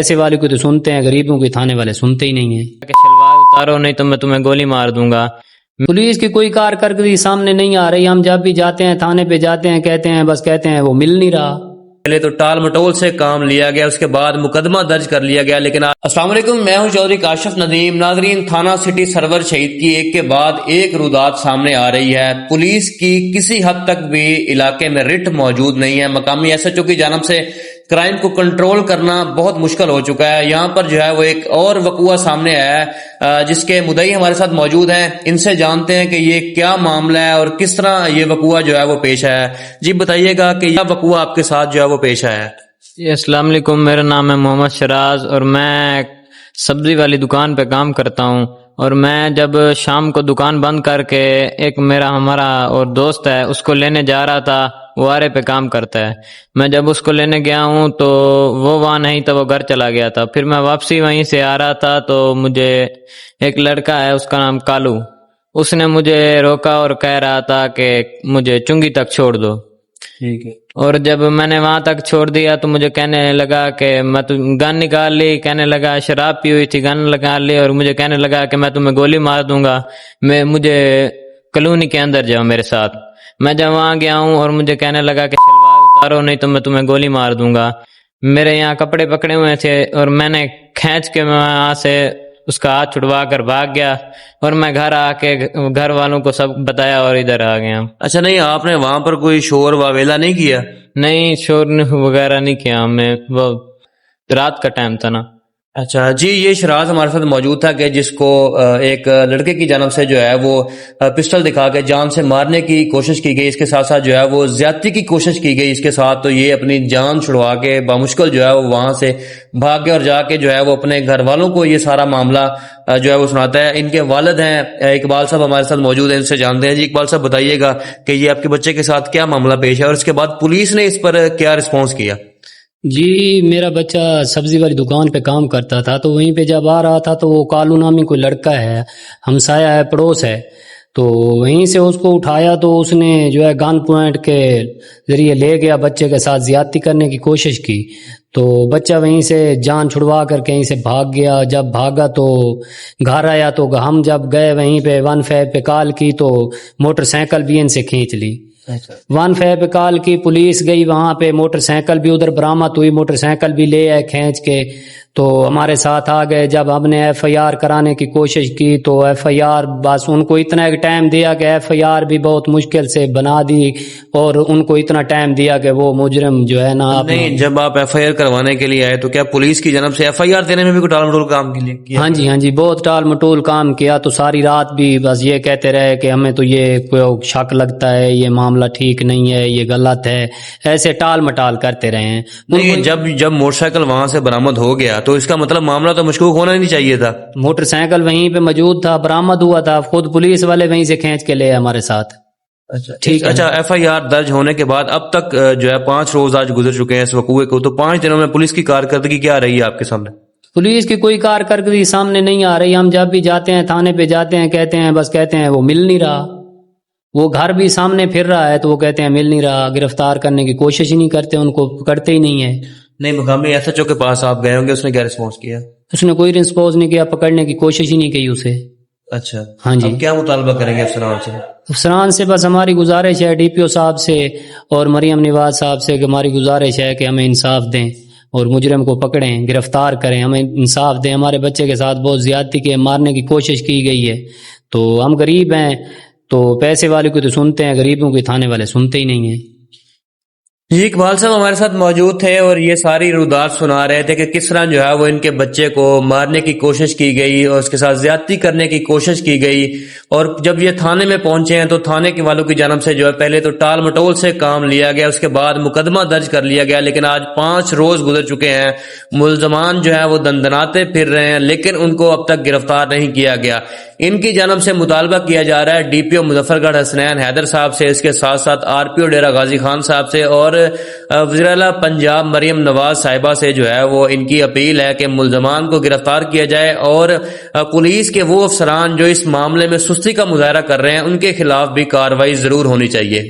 ایسے والے کو تو سنتے ہیں، غریبوں کو تھانے والے سنتے ہی نہیں ہیں کہ شلوار اتارو نہیں تو میں تمہیں گولی مار دوں گا۔ پولیس کی کوئی کارکردگی سامنے نہیں آ رہی۔ ہم جب بھی جاتے ہیں تھانے پہ جاتے ہیں، کہتے ہیں بس کہتے ہیں وہ مل نہیں رہا۔ پہلے تو ٹال مٹول سے کام لیا گیا، اس کے بعد مقدمہ درج کر لیا گیا، لیکن السلام علیکم، میں ہوں چودھری کاشف ندیم۔ ناظرین، تھانہ سٹی سرور شہید کی ایک کے بعد ایک رودات سامنے آ رہی ہے۔ پولیس کی کسی حد تک بھی علاقے میں رٹ موجود نہیں ہے۔ مقامی ایس ایچ او کی جانب سے کرائم کو کنٹرول کرنا بہت مشکل ہو چکا ہے۔ یہاں پر جو ہے وہ ایک اور وقوع سامنے آیا ہے جس کے مدعی ہمارے ساتھ موجود ہیں۔ ان سے جانتے ہیں کہ یہ کیا معاملہ ہے اور کس طرح یہ وقوع جو ہے وہ پیش آیا ہے۔ جی بتائیے گا کہ یہ وقوع آپ کے ساتھ جو ہے وہ پیش آیا ہے۔ جی السلام علیکم، میرا نام ہے محمد شراز اور میں سبزی والی دکان پہ کام کرتا ہوں، اور میں جب شام کو دکان بند کر کے ایک ہمارا اور دوست ہے اس کو لینے جا رہا تھا، وہ آرے پہ کام کرتا ہے۔ میں جب اس کو لینے گیا ہوں تو وہ وہاں نہیں تھا، وہ گھر چلا گیا تھا۔ پھر میں واپسی وہیں سے آ رہا تھا تو مجھے ایک لڑکا ہے، اس کا نام کالو، اس نے مجھے روکا اور کہہ رہا تھا کہ مجھے چنگی تک چھوڑ دو۔ ٹھیک ہے۔ اور جب میں نے وہاں تک چھوڑ دیا تو مجھے کہنے لگا کہ میں تو گن نکال لی، کہنے لگا شراب پی ہوئی تھی، گن نکال لی، اور مجھے کہنے لگا کہ میں تمہیں گولی مار دوں گا، مجھے کالونی کے اندر جاؤ میرے ساتھ۔ میں جب وہاں گیا ہوں اور مجھے کہنے لگا کہ شلوار اتارو نہیں تو میں تمہیں گولی مار دوں گا۔ میرے یہاں کپڑے پکڑے ہوئے تھے اور میں نے کھینچ کے وہاں سے اس کا ہاتھ چھڑوا کر بھاگ گیا، اور میں گھر آ کے گھر والوں کو سب بتایا اور ادھر آ گیا۔ اچھا، نہیں آپ نے وہاں پر کوئی شور واویلا نہیں کیا؟ نہیں، شور وغیرہ نہیں کیا ہم نے، وہ رات کا ٹائم تھا نا۔ اچھا جی، یہ شراز ہمارے ساتھ موجود تھا کہ جس کو ایک لڑکے کی جانب سے جو ہے وہ پسٹل دکھا کے جان سے مارنے کی کوشش کی گئی، اس کے ساتھ ساتھ جو ہے وہ زیادتی کی کوشش کی گئی اس کے ساتھ، تو یہ اپنی جان چھڑوا کے بامشکل جو ہے وہ وہاں سے بھاگ گیا اور جا کے جو ہے وہ اپنے گھر والوں کو یہ سارا معاملہ جو ہے وہ سناتا ہے۔ ان کے والد ہیں اقبال صاحب ہمارے ساتھ موجود ہیں، ان سے جانتے ہیں۔ جی اقبال صاحب بتائیے گا کہ یہ آپ کے بچے کے ساتھ کیا معاملہ پیش ہے اور اس کے بعد پولیس نے اس پر کیا رسپانس کیا؟ جی، میرا بچہ سبزی والی دکان پہ کام کرتا تھا، تو وہیں پہ جب آ رہا تھا تو وہ کالو نامی کوئی لڑکا ہے، ہمسایہ ہے، پڑوس ہے، تو وہیں سے اس کو اٹھایا تو اس نے جو ہے گن پوائنٹ کے ذریعے لے گیا، بچے کے ساتھ زیادتی کرنے کی کوشش کی، تو بچہ وہیں سے جان چھڑوا کر کہیں سے بھاگ گیا۔ جب بھاگا تو گھر آیا تو ہم جب گئے وہیں پہ 15 پہ کال کی تو موٹر سائیکل بھی ان سے کھینچ لی۔ 15 پہ کال کی، پولیس گئی وہاں پہ، موٹر سائیکل بھی ادھر برآمد ہوئی، موٹر سائیکل بھی لے آئے کھینچ کے، تو ہمارے ساتھ آ گئے۔ جب ہم نے ایف آئی آر کرانے کی کوشش کی تو ایف آئی آر بس ان کو اتنا ایک ٹائم دیا کہ ایف آئی آر بھی بہت مشکل سے بنا دی، اور ان کو اتنا ٹائم دیا کہ وہ مجرم جو ہے نا نہیں، جب آپ ایف آئی آر کروانے کے لیے آئے تو کیا پولیس کی جانب سے ایف آئی آر دینے میں بھی کوئی ٹال مٹول کام کیا؟ ہاں جی، بہت ٹال مٹول کام کیا، تو ساری رات بھی بس یہ کہتے رہے کہ ہمیں تو یہ کوئی شک لگتا ہے، یہ معاملہ ٹھیک نہیں ہے، یہ غلط ہے، ایسے ٹال مٹال کرتے رہے ہیں۔ نہیں، جب موٹر سائیکل وہاں سے برآمد ہو گیا تو اس کا مطلب معاملہ تو مشکوک ہونا ہی نہیں چاہیے تھا۔ موٹر سائیکل وہیں پہ موجود تھا، برآمد ہوا تھا، خود پولیس والے وہیں سے کھینچ کے لے ہمارے ساتھ۔ ٹھیک ہے۔ اچھا، ایف آئی آر درج ہونے کے بعد اب تک جو ہے 5 روز آج گزر چکے ہیں اس وقوع کو، تو 5 دنوں میں پولیس کی کارکردگی کیا رہی ہے آپ کے سامنے؟ پولیس کی کوئی کارکردگی سامنے نہیں آ رہی۔ ہم جب بھی جاتے ہیں تھانے پہ جاتے ہیں، کہتے ہیں بس کہتے ہیں وہ مل نہیں رہا، وہ گھر بھی سامنے پھر رہا ہے تو وہ کہتے ہیں مل نہیں رہا، گرفتار کرنے کی کوشش ہی نہیں کرتے، ان کو پکڑتے ہی نہیں ہے۔ نہیں، مقامی ایس ایچ او کے پاس آپ گئے ہوں گے، اس نے کیا رسپانس کیا؟ اس نے کوئی رسپانس نہیں کیا، پکڑنے کی کوشش ہی نہیں کی اسے۔ اچھا، ہاں جی۔ اب کیا مطالبہ کریں گے افسران سے؟ افسران سے بس ہماری گزارش ہے، ڈی پی او صاحب سے اور مریم نواز صاحب سے، کہ ہماری گزارش ہے کہ ہمیں انصاف دیں اور مجرم کو پکڑیں، گرفتار کریں، ہمیں انصاف دیں۔ ہمارے بچے کے ساتھ بہت زیادتی کی، مارنے کی کوشش کی گئی ہے، تو ہم غریب ہیں، تو پیسے والے کو تو سنتے ہیں، غریبوں کو تھانے والے سنتے ہی نہیں ہیں۔ جی اقبال صاحب ہمارے ساتھ موجود تھے اور یہ ساری رودات سنا رہے تھے کہ کس طرح جو ہے وہ ان کے بچے کو مارنے کی کوشش کی گئی اور اس کے ساتھ زیادتی کرنے کی کوشش کی گئی، اور جب یہ تھانے میں پہنچے ہیں تو تھانے کے والوں کی جانب سے جو ہے پہلے تو ٹال مٹول سے کام لیا گیا، اس کے بعد مقدمہ درج کر لیا گیا، لیکن آج 5 روز گزر چکے ہیں، ملزمان جو ہے وہ دندناتے پھر رہے ہیں، لیکن ان کو اب تک گرفتار نہیں کیا گیا۔ ان کی جانب سے مطالبہ کیا جا رہا ہے ڈی پی او مظفر گڑھ حسنین حیدر صاحب سے، اس کے ساتھ ساتھ آر پی او ڈیرہ غازی خان صاحب سے اور وزیر اعلیٰ پنجاب مریم نواز صاحبہ سے جو ہے وہ ان کی اپیل ہے کہ ملزمان کو گرفتار کیا جائے، اور پولیس کے وہ افسران جو اس معاملے میں سستی کا مظاہرہ کر رہے ہیں ان کے خلاف بھی کارروائی ضرور ہونی چاہیے۔